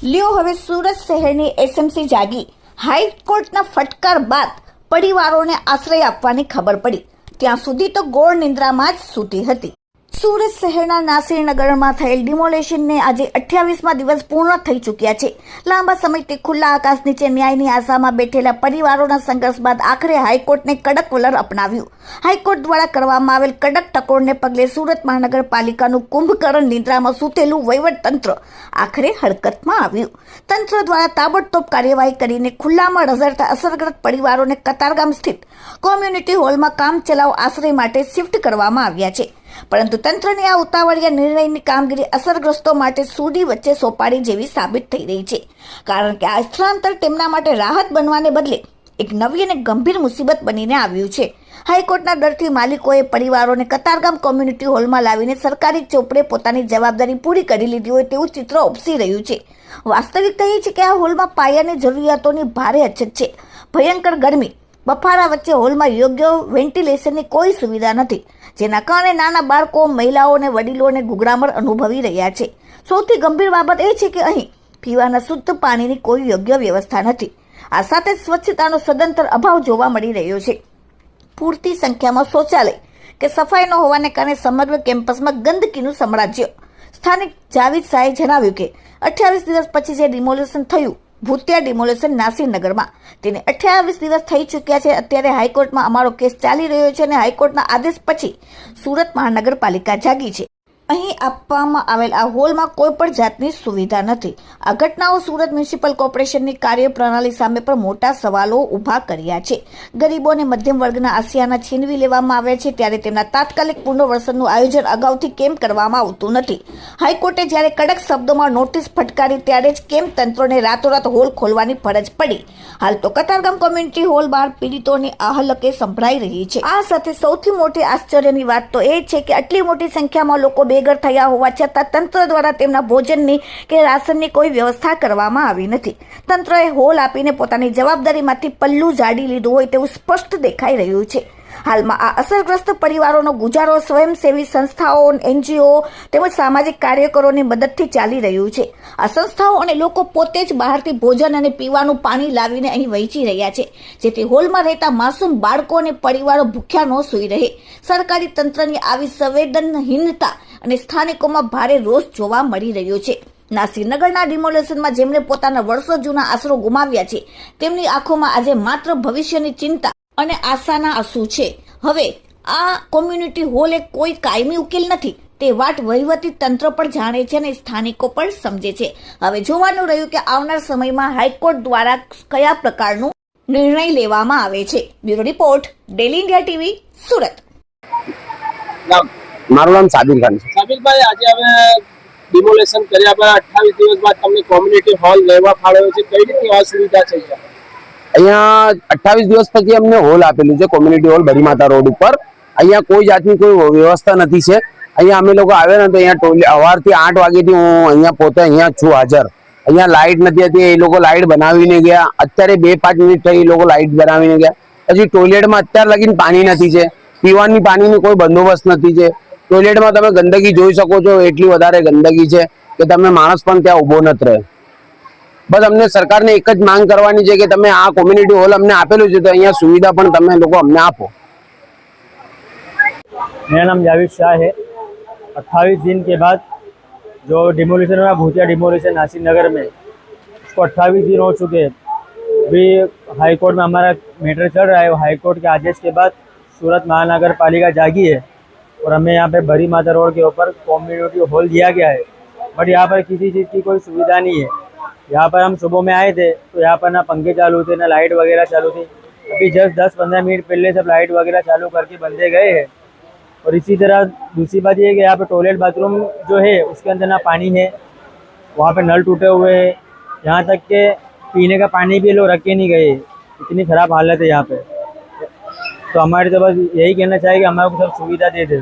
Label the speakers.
Speaker 1: લ્યો હવે સુરત શહેરની એસએમસી જાગી। હાઈકોર્ટના ફટકાર બાદ પરિવારોને આશ્રય આપવાની ખબર પડી, ત્યાં સુધી તો ગોળ નિંદ્રામાં જ સૂતી હતી। સુરત શહેરના નાસિરનગરમાં થયેલ ડિમોલેશનને આજે 28મા દિવસ પૂર્ણ થઈ ચૂક્યા છે। લાંબા સમયથી ખુલ્લા આકાશ નીચે ન્યાયની આશામાં બેઠેલા પરિવારોના સંઘર્ષ બાદ આખરે હાઈકોર્ટને કડક વલણ અપનાવ્યું। હાઈકોર્ટ દ્વારા કરવામાં આવેલ કડક ટકોરને પગલે સુરત મહાનગરપાલિકાનું કુંભકર્ણ નિંદ્રામાં સૂતેલું વહીવટતંત્ર આખરે હરકતમાં આવ્યું। તંત્ર દ્વારા તાબડતોબ કાર્યવાહી કરીને ખુલ્લામાં રઝળતા અસરગ્રસ્ત પરિવારોને કતારગામ સ્થિત કોમ્યુનિટી હોલમાં કામ ચલાવ આશ્રય માટે શિફ્ટ કરવામાં આવ્યા છે, પરંતુ તંત્રની આ ઉતાવળિયા નિર્ણયની કામગીરી અસરગ્રસ્તો માટે સૂડી વચ્ચે સોપારી જેવી સાબિત થઈ રહી છે, કારણ કે આ સ્થળાંતર તેમના માટે રાહત બનવાને બદલે એક નવી અને ગંભીર મુસીબત બનીને આવ્યું છે। હાઈકોર્ટના ડરથી માલિકોએ પરિવારોને કતારગામ કોમ્યુનિટી હોલમાં લાવીને સરકારી ચોપડે પોતાની જવાબદારી પૂરી કરી લીધી હોય તેવું ચિત્ર ઉપસી રહ્યું છે। વાસ્તવિકતા એ છે કે આ હોલમાં પાયાની જરૂરિયાતોની ભારે અછત છે। ભયંકર ગરમી, બફારા વચ્ચે હોલમાં યોગ્ય વેન્ટિલેશનની કોઈ સુવિધા નથી, જેના કારણે નાના બાળકો, મહિલાઓ અને વડીલોને ગુગરામણ અનુભવી રહ્યા છે। સૌથી ગંભીર બાબત એ છે કે અહીં પીવાના શુદ્ધ પાણીની કોઈ યોગ્ય વ્યવસ્થા નથી। આ સાથે સ્વચ્છતાનો સદંતર અભાવ જોવા મળી રહ્યો છે। પૂરતી સંખ્યામાં શૌચાલય કે સફાઈ ન હોવાને કારણે સમગ્ર કેમ્પસમાં ગંદકીનું સામ્રાજ્ય। સ્થાનિક જાવેદ શાહે જણાવ્યું કે 28 દિવસ પછી જે ડિમોલેશન થયું, ભૂતિયા ડિમોલેશન નાસિરનગરમાં, તેને 28 દિવસ થઈ ચૂક્યા છે। અત્યારે હાઈકોર્ટમાં અમારો કેસ ચાલી રહ્યો છે અને હાઈકોર્ટના આદેશ પછી સુરત મહાનગરપાલિકા જાગી છે। અહીં આપવામાં આવેલ આ હોલમાં કોઈ પણ જાતની સુવિધા નથી। આ ઘટનાઓ સુરત મ્યુનિસિપલ કોર્પોરેશનની કાર્યપ્રણાલી સામે પણ મોટા સવાલો ઊભા કર્યા છે। ગરીબો અને મધ્યમ વર્ગના આશિયાના છીનવી લેવામાં આવ્યા છે, ત્યારે તેમના તાત્કાલિક પુનર્વસનનું આયોજન અગાઉથી કેમ કરવામાં આવતું નથી? હાઈકોર્ટે જ્યારે કડક શબ્દોમાં નોટિસ ફટકારી ત્યારે જ કેમ તંત્રને રાતોરાત હોલ ખોલવાની ફરજ પડી? હાલ તો કતારગામ કોમ્યુનિટી હોલ બહાર પીડિતોની આહલકે સંભળાઈ રહી છે। આ સાથે સૌથી મોટી આશ્ચર્યની વાત તો એ છે કે આટલી મોટી સંખ્યામાં લોકો બેઘર થયા હોવા છતાં તંત્ર દ્વારા તેમના ભોજનની કે રાશનની કોઈ વ્યવસ્થા કરવામાં આવી નથી। તંત્રએ હોલ આપીને પોતાની જવાબદારીમાંથી પલ્લું ઝાડી લીધું હોય તેવું સ્પષ્ટ દેખાઈ રહ્યું છે। હાલમાં આ અસરગ્રસ્ત પરિવારોનો ગુજારો સ્વયંસેવી સંસ્થાઓ, એનજીઓ તેમજ સામાજિક કાર્યકરોની મદદથી ચાલી રહ્યું છે। આ સંસ્થાઓ અને લોકો પોતે જ બહારથી ભોજન અને પીવાનું પાણી લાવીને અહીં વહેંચી રહ્યા છે, જેથી હોલમાં રહેતા માસૂમ બાળકો અને પરિવારો ભૂખ્યા ન સૂઈ રહે। સરકારી તંત્રની આવી સંવેદનહીનતા અને સ્થાનિકોમાં ભારે રોષ જોવા મળી રહ્યો છે। નાસિરનગરના ડિમોલેશનમાં જેમણે પોતાના વર્ષો જૂના આશરો ગુમાવ્યા છે, તેમની આંખોમાં આજે માત્ર ભવિષ્યની ચિંતા અને આશાના આંસુ છે। હવે આ કોમ્યુનિટી હોલ એક કોઈ કાયમી ઉકેલ નથી, તે વાત વહીવટી તંત્ર પણ જાણે છે અને સ્થાનિકો પણ સમજે છે। હવે જોવાનું રહ્યું કે આવનાર સમયમાં હાઈકોર્ટ દ્વારા કયા પ્રકારનો નિર્ણય લેવામાં આવે છે। Bureau report, daily India TV, Surat.
Speaker 2: મારું નામ સાબિર ખાન છે।
Speaker 3: સાબિરભાઈ, આજે હવે ડિમોલેશન કર્યા બાદ 28 દિવસ બાદ તમને કોમ્યુનિટી હોલ લેવા ફાળવ્યો છે, કઈ રીતની અસુવિધા છે?
Speaker 2: અહીંયા 28 દિવસ પછી અમને હોલ આપેલું છે, કોમ્યુનિટી હોલ બરીમાતા રોડ ઉપર। અહીંયા કોઈ જાતની કોઈ વ્યવસ્થા નથી છે। અહીંયા અમે લોકો આવ્યા ને તો અહીંયા સવારથી 8 વાગ્યાથી હું અહીંયા પોતે અહીંયા છું હાજર। અહીંયા લાઇટ નથી હતી, એ લોકો લાઇટ બનાવીને ગયા। અત્યારે 2-5 મિનિટ થઈ, એ લોકો લાઇટ બનાવીને ગયા। પછી ટોયલેટમાં અત્યાર લગીને પાણી નથી છે, પીવાની પાણીની કોઈ બંદોબસ્ત નથી છે। ટોયલેટમાં તમે ગંદકી જોઈ શકો છો, એટલી વધારે ગંદકી છે કે તમે માણસ પણ ત્યાં ઊભો નથી રહે। બસ અમને સરકારને એક જ માંગ કરવાની છે કે તમે આ કોમ્યુનિટી હોલ અમને આપેલું છે તો અહીંયા સુવિધા પણ તમે લોકો અમને આપો।
Speaker 4: मेरा नाम जावेद शाह है। 28 दिन के बाद जो डिमोलिशन हुआ, भूतिया डिमोलिशन नासिर नगर में, उसको 28 दिन हो चुके हैं। अभी हाईकोर्ट में हमारा मैटर चल रहा है। हाईकोर्ट के आदेश के बाद सूरत महानगर पालिका जागी है और हमें यहाँ पे बड़ी माता रोड के ऊपर कम्युनिटी हॉल दिया गया है, बट यहाँ पर किसी चीज़ की कोई सुविधा नहीं है। यहाँ पर हम सुबह में आए थे तो यहाँ पर ना पंखे चालू थे, ना लाइट वगैरह चालू थी। अभी जस्ट 10-15 मिनट पहले सब लाइट वगैरह चालू करके बंदे गए हैं। और इसी तरह दूसरी बात ये है कि यहाँ पे टॉयलेट बाथरूम जो है उसके अंदर ना पानी है, वहाँ पे नल टूटे हुए हैं। यहाँ तक के पीने का पानी भी लोग रख के नहीं गए, इतनी ख़राब हालत है यहाँ पे। तो हमारे तो बस यही कहना चाहिए कि हमारे को सब सुविधा दे दे।